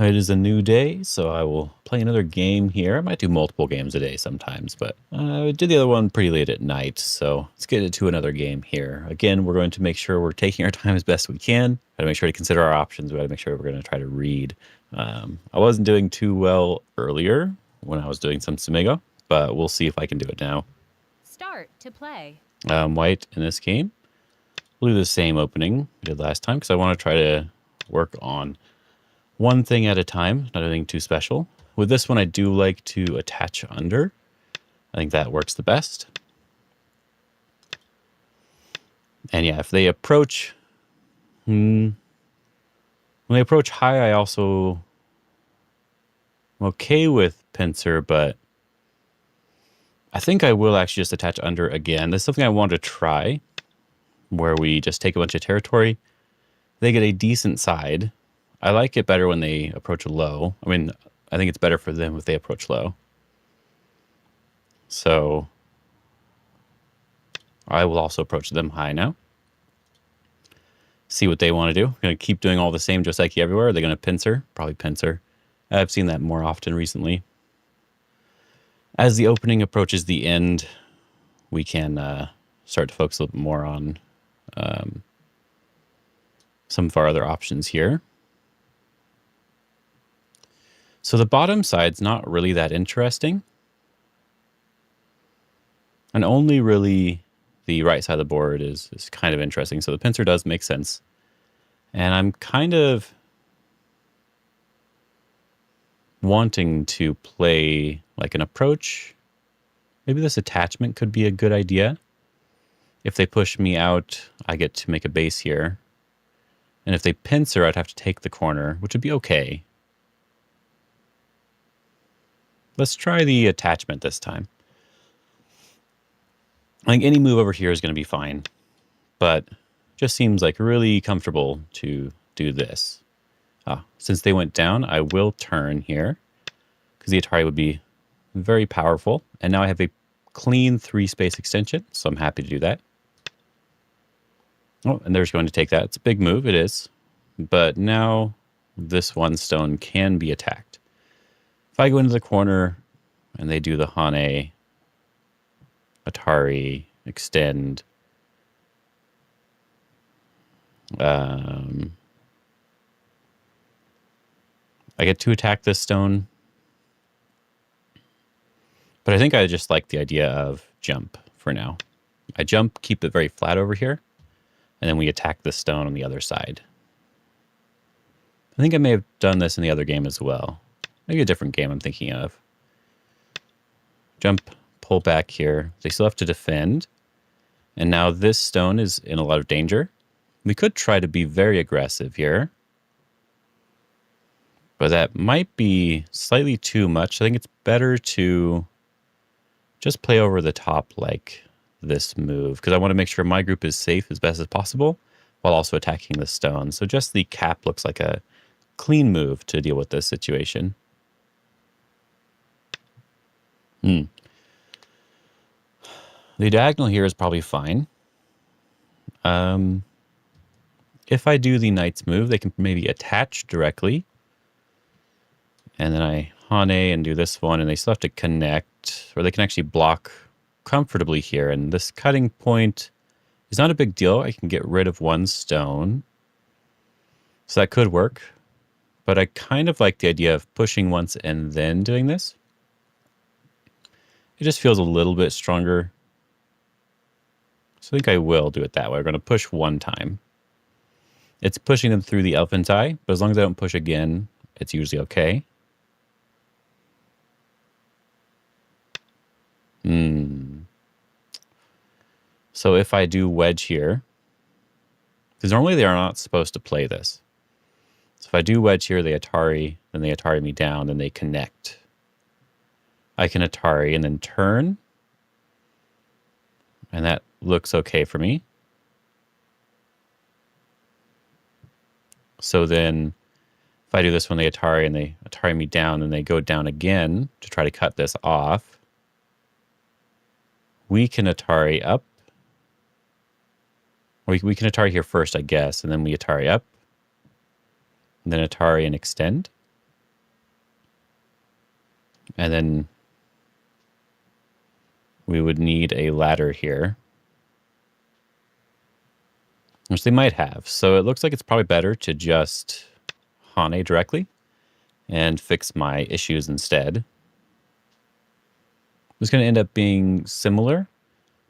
It is a new day, so I will play another game here. I might do multiple games a day sometimes, but I did the other one pretty late at night, so let's get into another game here. Again, we're going to make sure we're taking our time as best we can. Got to make sure to consider our options. We got to make sure we're going to try to read. I wasn't doing too well earlier when I was doing some Samigo, but we'll see if I can do it now. Start to play. White in this game. We'll do the same opening we did last time because I want to try to work on one thing at a time, not anything too special. With this one, I do like to attach under. I think that works the best. And yeah, if they approach, when they approach high, I also am okay with pincer, but I think I will actually just attach under again. This is something I want to try, where we just take a bunch of territory. They get a decent side. I like it better when they approach low. I mean, I think it's better for them if they approach low. So I will also approach them high now. See what they want to do. Going to keep doing all the same Joseki everywhere. Are they going to pincer? Probably pincer. I've seen that more often recently. As the opening approaches the end, we can start to focus a little bit more on some of our other options here. So the bottom side's not really that interesting. And only really the right side of the board is kind of interesting. So the pincer does make sense. And I'm kind of wanting to play like an approach. Maybe this attachment could be a good idea. If they push me out, I get to make a base here. And if they pincer, I'd have to take the corner, which would be okay. Let's try the attachment this time. I think any move over here is going to be fine, but just seems like really comfortable to do this. Since they went down, I will turn here because the Atari would be very powerful. And now I have a clean 3-space extension, so I'm happy to do that. Oh, and they're just going to take that. It's a big move, it is. But now this one stone can be attacked. If I go into the corner and they do the Hane, Atari, extend, I get to attack this stone. But I think I just like the idea of jump for now. I jump, keep it very flat over here, and then we attack the stone on the other side. I think I may have done this in the other game as well. Maybe a different game I'm thinking of. Jump, pull back here. They still have to defend. And now this stone is in a lot of danger. We could try to be very aggressive here. But that might be slightly too much. I think it's better to just play over the top like this move, because I want to make sure my group is safe as best as possible while also attacking the stone. So just the cap looks like a clean move to deal with this situation. The diagonal here is probably fine. If I do the knight's move, they can maybe attach directly. And then I Hane and do this one, and they still have to connect, or they can actually block comfortably here. And this cutting point is not a big deal. I can get rid of one stone. So that could work. But I kind of like the idea of pushing once and then doing this. It just feels a little bit stronger. So I think I will do it that way. We're going to push one time. It's pushing them through the elephant's eye, but as long as I don't push again, it's usually okay. So if I do wedge here, because normally they are not supposed to play this. So if I do wedge here, they Atari, then they Atari me down, then they connect. I can Atari and then turn. And that looks okay for me. So then if I do this one, they Atari and they Atari me down, and they go down again to try to cut this off. We can Atari up. We can Atari here first, I guess, and then we Atari up. And then Atari and extend. And then we would need a ladder here, which they might have. So it looks like it's probably better to just Hane directly and fix my issues instead. It's going to end up being similar,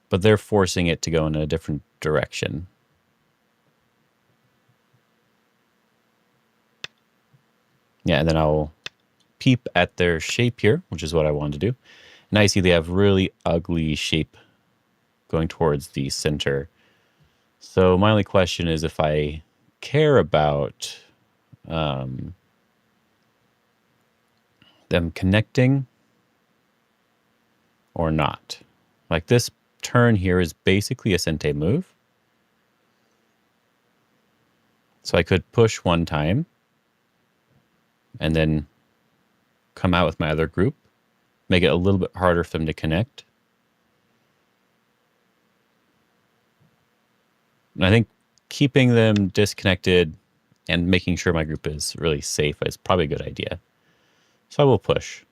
but they're forcing it to go in a different direction. Yeah, and then I'll peep at their shape here, which is what I wanted to do. Now you see they have really ugly shape going towards the center. So my only question is if I care about them connecting or not. Like this turn here is basically a Sente move. So I could push one time and then come out with my other group, make it a little bit harder for them to connect. And I think keeping them disconnected and making sure my group is really safe is probably a good idea. So I will push.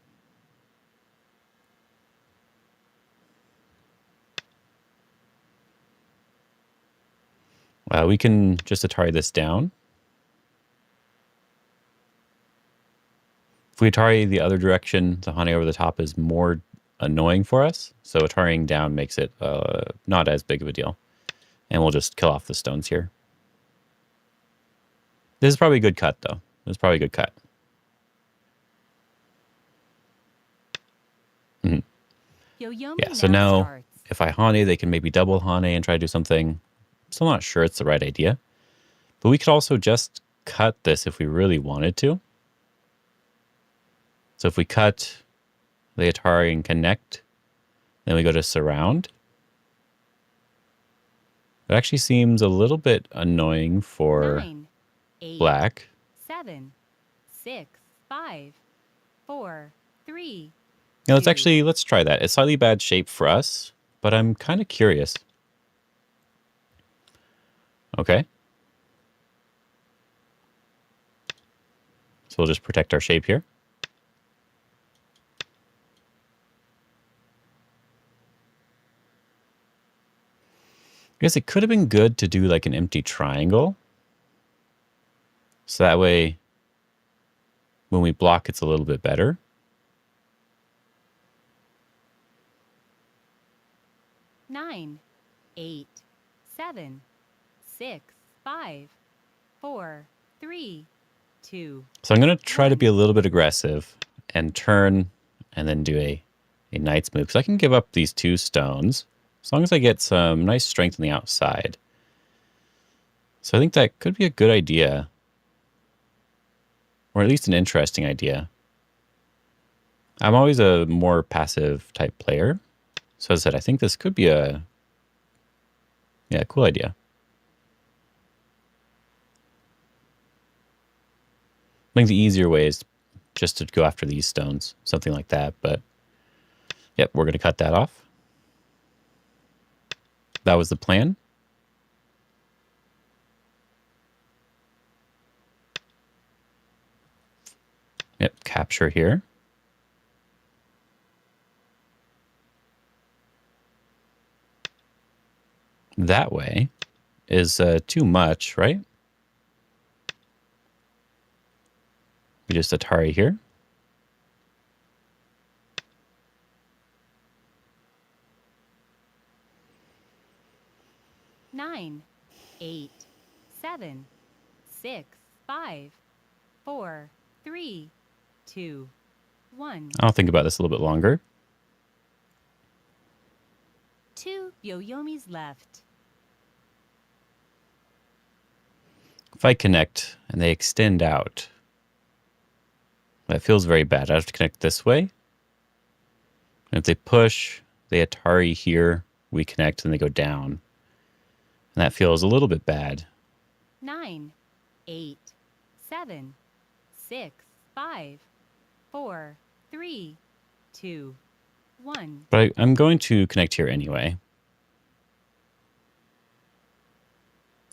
We can just Atari this down. If we Atari the other direction, the Hane over the top is more annoying for us. So Atariing down makes it not as big of a deal. And we'll just kill off the stones here. This is probably a good cut, though. This is probably a good cut. Yeah, so now if I Hane, they can maybe double Hane and try to do something. I'm still not sure it's the right idea. But we could also just cut this if we really wanted to. So if we cut the Atari and connect, then we go to surround. It actually seems a little bit annoying for 9, 8, black. 7, 6, 5, 4, 3. Now let's try that. It's slightly bad shape for us, but I'm kind of curious. Okay. So we'll just protect our shape here. I guess it could have been good to do like an empty triangle. So that way, when we block, it's a little bit better. Nine, 8, 7, 6, 5, 4, 3, 2. So I'm going to try to be a little bit aggressive and turn and then do a knight's move. Because I can give up these 2 stones as long as I get some nice strength on the outside. So I think that could be a good idea. Or at least an interesting idea. I'm always a more passive type player. So as I said, I think this could be a cool idea. I think the easier way is just to go after these stones, something like that. But yep, we're going to cut that off. That was the plan. Yep, capture here. That way is too much, right? We just Atari here. Nine, 8, 7, 6, 5, 4, 3, 2, 1. I'll think about this a little bit longer. 2 Yoyomis left. If I connect and they extend out, that feels very bad. I have to connect this way. And if they push, they Atari here, we connect and they go down. And that feels a little bit bad. 9, 8, 7, 6, 5, 4, 3, 2, 1. But I'm going to connect here anyway.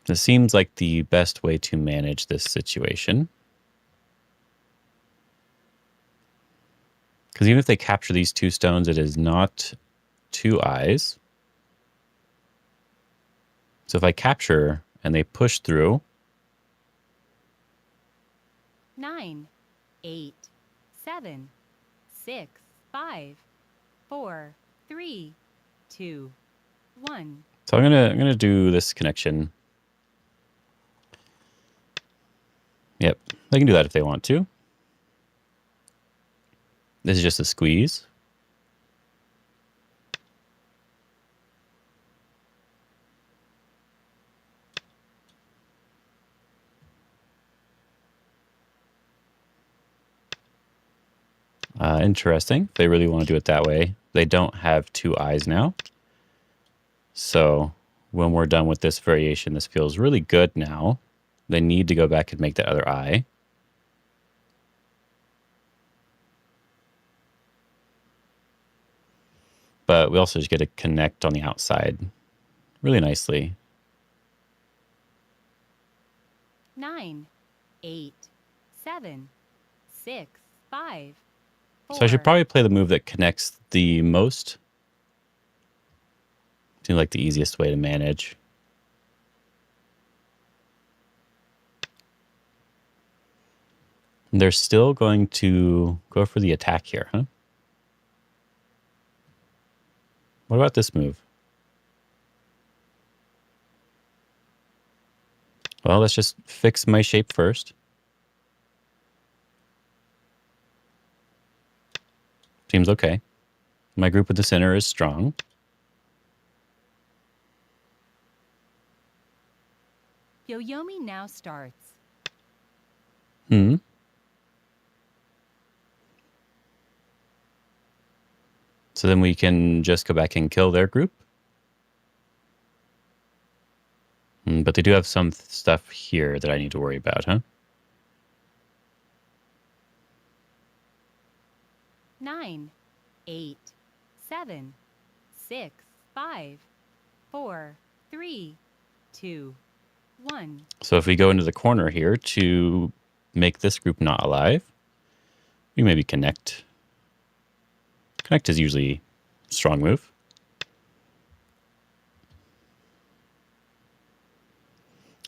This seems like the best way to manage this situation. Because even if they capture these 2 stones, it is not 2 eyes. So if I capture and they push through. 9, 8, 7, 6, 5, 4, 3, 2, 1. So I'm gonna do this connection. Yep, they can do that if they want to. This is just a squeeze. Interesting. They really want to do it that way. They don't have 2 eyes now. So when we're done with this variation, this feels really good now. They need to go back and make that other eye. But we also just get to connect on the outside really nicely. 9, 8, 7, 6, 5, 4. So I should probably play the move that connects the most. Seems like the easiest way to manage. They're still going to go for the attack here, huh? What about this move? Well, let's just fix my shape first. Seems okay. My group at the center is strong. Yoyomi now starts. So then we can just go back and kill their group. But they do have some stuff here that I need to worry about, huh? 9, 8, 7, 6, 5, 4, 3, 2, 1. So if we go into the corner here to make this group not alive, we maybe connect. Connect is usually a strong move.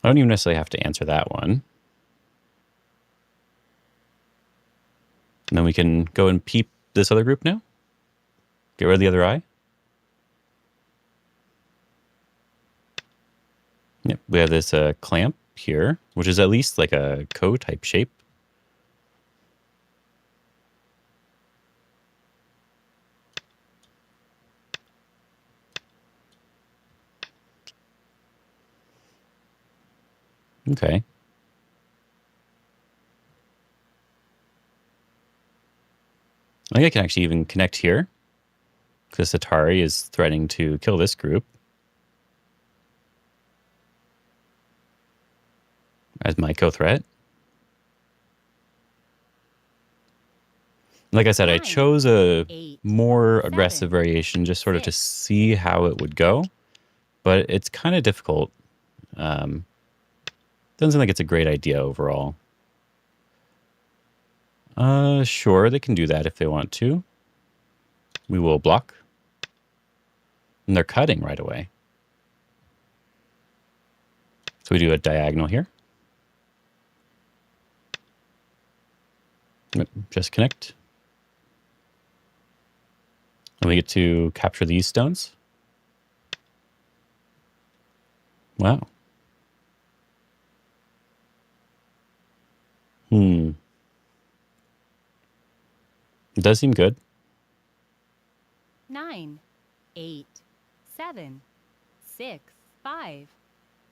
I don't even necessarily have to answer that one. And then we can go and peep this other group now. Get rid of the other eye. Yep, we have this clamp here, which is at least like a Co-type shape. Okay. I think I can actually even connect here, because Atari is threatening to kill this group as my co-threat. Like I said, I chose a more aggressive variation just sort of to see how it would go, but it's kind of difficult. Doesn't seem like it's a great idea overall. Sure, they can do that if they want to. We will block. And they're cutting right away. So we do a diagonal here. Just connect. And we get to capture these stones. Wow. It does seem good. 9, 8, 7, 6, 5,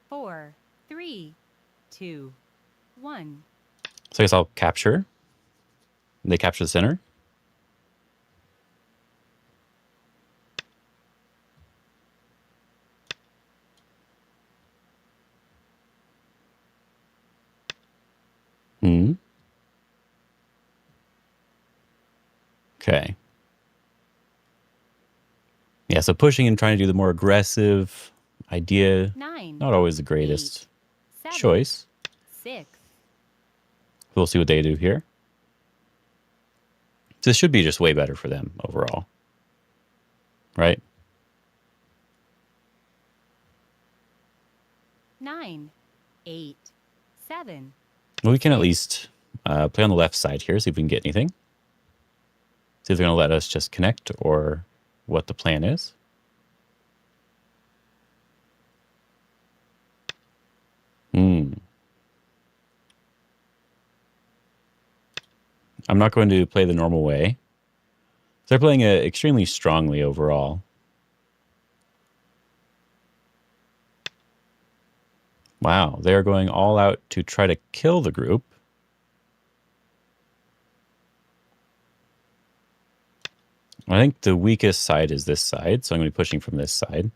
4, 3, 2, 1. So I guess I'll capture. They capture the center. Okay. Yeah, so pushing and trying to do the more aggressive idea, 9, not always the greatest 8, 7, choice. 6. We'll see what they do here. This should be just way better for them overall. Right? 9, 8, 7. Well, we can at least play on the left side here, see if we can get anything. See if they're going to let us just connect or what the plan is. I'm not going to play the normal way. They're playing it extremely strongly overall. Wow, they are going all out to try to kill the group. I think the weakest side is this side, so I'm going to be pushing from this side.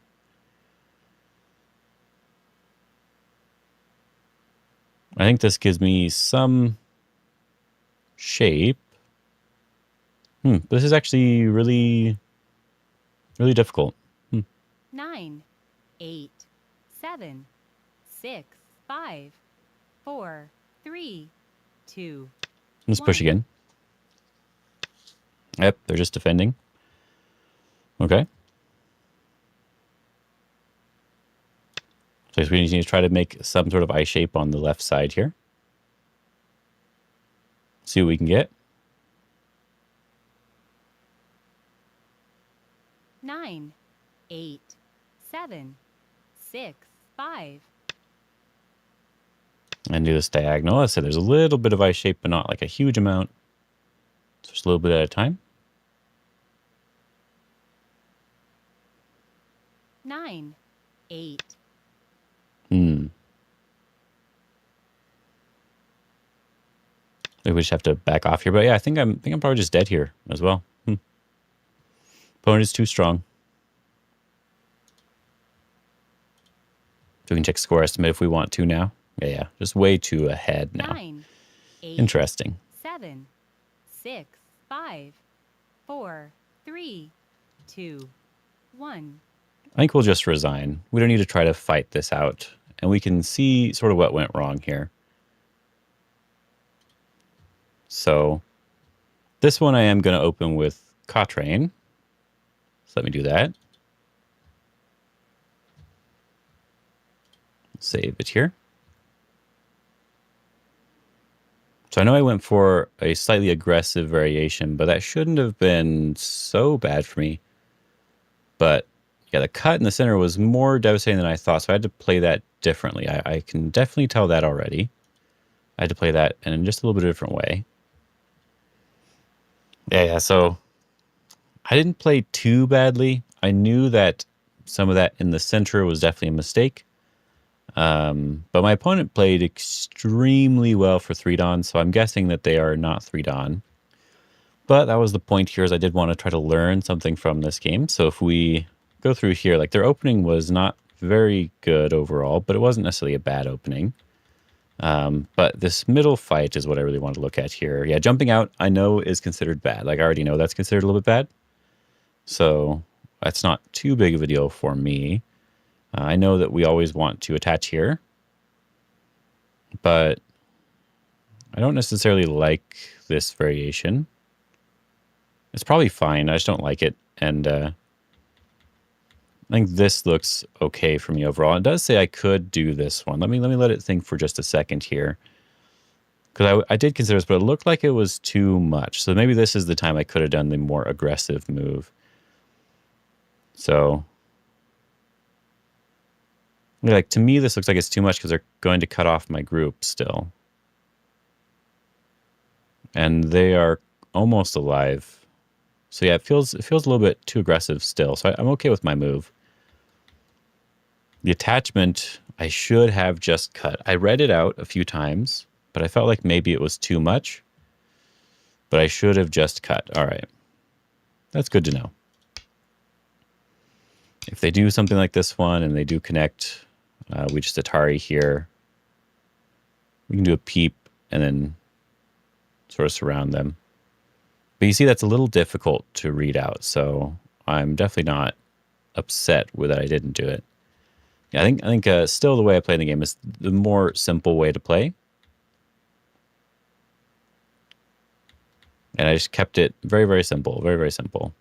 I think this gives me some shape. This is actually really, really difficult. 9, 8, 7, 6, 5, 4, 3, 2. Let's push again. Yep, they're just defending. Okay. So we need to try to make some sort of eye shape on the left side here. See what we can get. 9, 8, 7, 6, 5. And do this diagonal. I said there's a little bit of eye shape, but not like a huge amount. So just a little bit at a time. 9, 8. Maybe we just have to back off here. But yeah, I think I'm probably just dead here as well. Opponent is too strong. So we can check score estimate if we want to now. Yeah, just way too ahead now. 9, 8, Interesting. 7, 6, 5, 4, 3, 2, 1. I think we'll just resign. We don't need to try to fight this out. And we can see sort of what went wrong here. So this one I am going to open with Cautrain. So let me do that. Save it here. So I know I went for a slightly aggressive variation, but that shouldn't have been so bad for me. But yeah, the cut in the center was more devastating than I thought, so I had to play that differently. I can definitely tell that already. I had to play that in just a little bit different way. Yeah, so I didn't play too badly. I knew that some of that in the center was definitely a mistake. But my opponent played extremely well for 3-Dan, so I'm guessing that they are not 3-Dan. But that was the point here, is I did want to try to learn something from this game. So if we go through here, like their opening was not very good overall, but it wasn't necessarily a bad opening. But this middle fight is what I really want to look at here. Yeah, jumping out, I know is considered bad. Like I already know that's considered a little bit bad. So that's not too big of a deal for me. I know that we always want to attach here, but I don't necessarily like this variation. It's probably fine. I just don't like it. And I think this looks okay for me overall. It does say I could do this one. Let me let it think for just a second here. Because I did consider this, but it looked like it was too much. So maybe this is the time I could have done the more aggressive move. So, like, to me, this looks like it's too much because they're going to cut off my group still. And they are almost alive. So yeah, it feels a little bit too aggressive still. So I'm okay with my move. The attachment, I should have just cut. I read it out a few times, but I felt like maybe it was too much. But I should have just cut. All right. That's good to know. If they do something like this one and they do connect, we just Atari here. We can do a peep and then sort of surround them. But you see, that's a little difficult to read out. So I'm definitely not upset with that I didn't do it. Yeah, I think still the way I play the game is the more simple way to play. And I just kept it very, very simple. Very, very simple.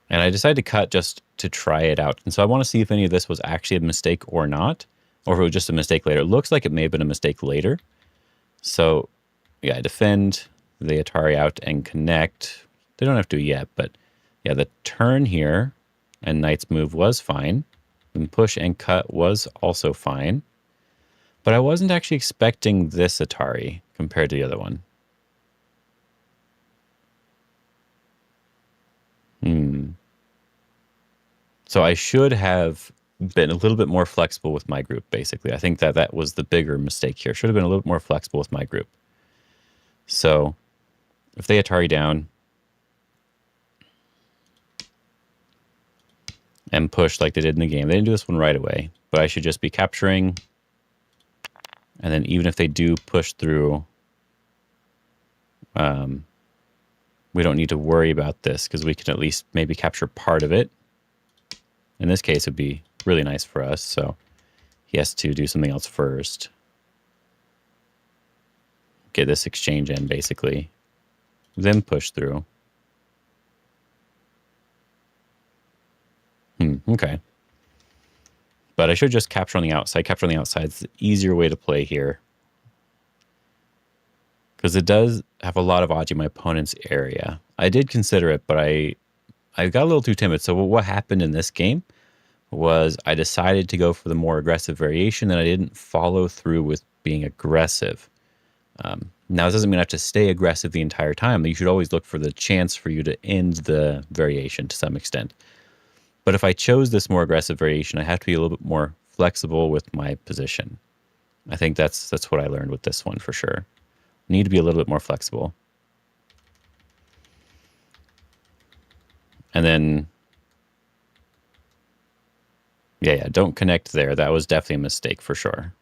And I decided to cut just to try it out. And so I want to see if any of this was actually a mistake or not, or if it was just a mistake later. It looks like it may have been a mistake later. So yeah, I defend the Atari out and connect. They don't have to yet, but yeah, the turn here and knight's move was fine. And push and cut was also fine. But I wasn't actually expecting this Atari compared to the other one. So I should have been a little bit more flexible with my group, basically. I think that that was the bigger mistake here. Should have been a little bit more flexible with my group. So if they Atari down and push like they did in the game, they didn't do this one right away, but I should just be capturing. And then even if they do push through, we don't need to worry about this because we can at least maybe capture part of it. In this case, it'd be really nice for us. So he has to do something else first. Get this exchange in, basically. Then push through. Okay. But I should just capture on the outside. Capture on the outside is the easier way to play here. Because it does have a lot of odds in my opponent's area. I did consider it, but I got a little too timid. So what happened in this game was I decided to go for the more aggressive variation, and I didn't follow through with being aggressive. Now, this doesn't mean I have to stay aggressive the entire time. You should always look for the chance for you to end the variation to some extent. But if I chose this more aggressive variation, I have to be a little bit more flexible with my position. I think that's what I learned with this one for sure. Need to be a little bit more flexible. And then, yeah, don't connect there. That was definitely a mistake for sure.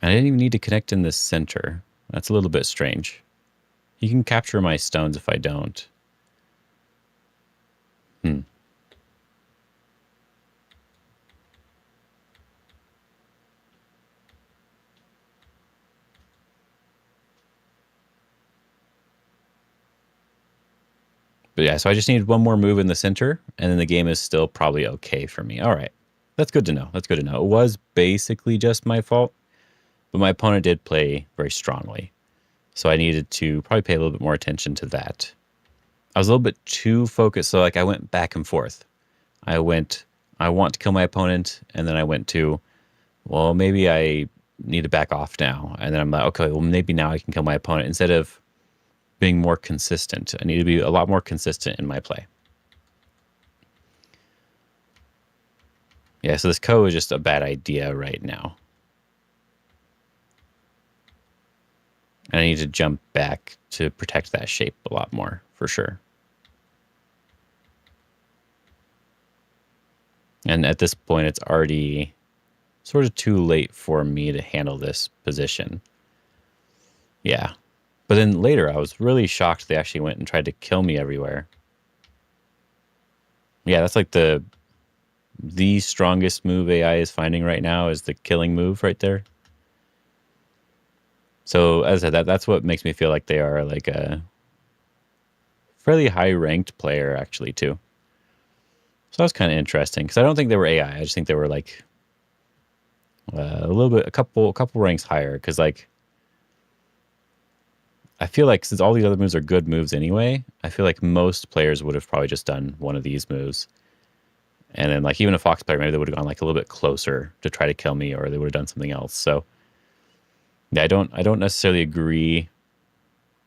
I didn't even need to connect in the center. That's a little bit strange. You can capture my stones if I don't. But yeah, so I just needed one more move in the center, and then the game is still probably okay for me. All right. That's good to know. That's good to know. It was basically just my fault, but my opponent did play very strongly. So I needed to probably pay a little bit more attention to that. I was a little bit too focused, so like I went back and forth. I want to kill my opponent, and then I went to, well, maybe I need to back off now. And then I'm like, okay, well, maybe now I can kill my opponent instead of being more consistent. I need to be a lot more consistent in my play. Yeah, so this ko is just a bad idea right now. And I need to jump back to protect that shape a lot more, for sure. And at this point, it's already sort of too late for me to handle this position. Yeah. But then later, I was really shocked they actually went and tried to kill me everywhere. Yeah, that's like the strongest move AI is finding right now is the killing move right there. So as I said, that's what makes me feel like they are like a fairly high-ranked player, actually, too. So that's kind of interesting, because I don't think they were AI. I just think they were like a couple ranks higher, because like I feel like since all these other moves are good moves anyway, I feel like most players would have probably just done one of these moves. And then like even a Fox player, maybe they would have gone like a little bit closer to try to kill me, or they would have done something else. So yeah, I don't necessarily agree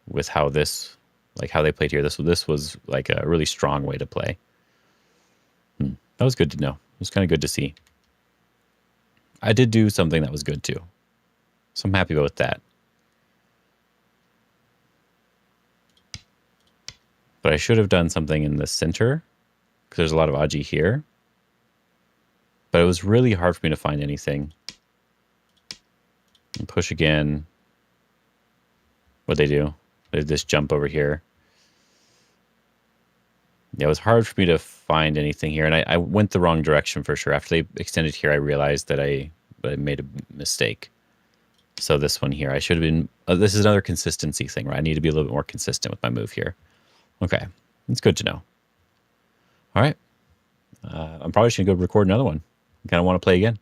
with how this, like how they played here. This was like a really strong way to play. That was good to know. It was kind of good to see. I did do something that was good too. So I'm happy with that. But I should have done something in the center, because there's a lot of Aji here. But it was really hard for me to find anything. And push again. What'd they do? They did this jump over here. Yeah, it was hard for me to find anything here, and I went the wrong direction for sure. After they extended here, I realized that I made a mistake. So this one here, I should have been... this is another consistency thing, right? I need to be a little bit more consistent with my move here. Okay, it's good to know. All right. I'm probably just going to go record another one. I kind of want to play again.